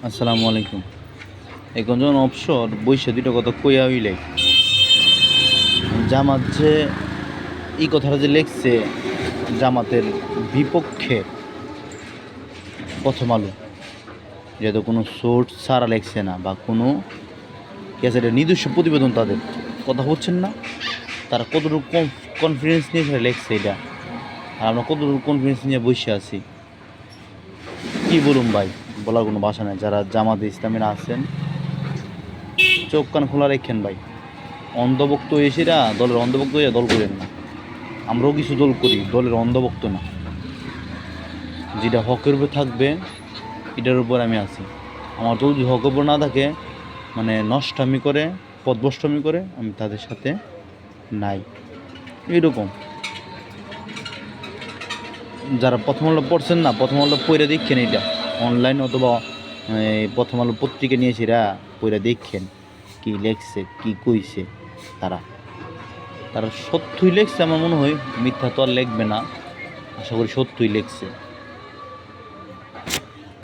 আসসালামু আলাইকুম। এখন যখন অবসর বইসা দুইটা কথা কইয়া হইলে জামাত যে এই কথাটা যে লেখছে জামাতের বিপক্ষে প্রথম আলো, যেহেতু কোনো সোর্স ছাড়া লেখছে না বা কোনো এটা নিজস্ব প্রতিবেদন, তাদের কথা হচ্ছেন না, তারা কতটুকু কনফিডেন্স নিয়ে সেটা লেখছে এটা, আর আমরা কতটুকু কনফিডেন্স নিয়ে বসে আছি কি বলুন ভাই, বলার কোনো ভাষা নেই। যারা জামাতে ইসলামীরা আছেন চোখ কান খোলা রেখেন ভাই। অন্ধভক্ত এসেরা দলের অন্ধভক্ত হয়ে দল করেন না। আমরাও কিছু দল করি, দলের অন্ধভক্ত না। যেটা হকের উপর থাকবে এটার উপর আমি আছি। আমার দল যদি হকের উপর না থাকে, মানে নষ্টামি করে, পথভ্রষ্টমি করে, আমি তাদের সাথে নাই। এইরকম যারা প্রথম আলো পড়ছেন না, প্রথম আলো পড়ে দেখছেন, এটা অনলাইন অথবা প্রথম আলো পত্রিকা নিয়েছে, এরা পড়ে দেখছেন কী লেখছে, কী কইছে। তারা তারা সত্যই লেখছে, আমার মনে হয় মিথ্যা তো আর লেখবে না। আশা করি সত্যই লেখছে।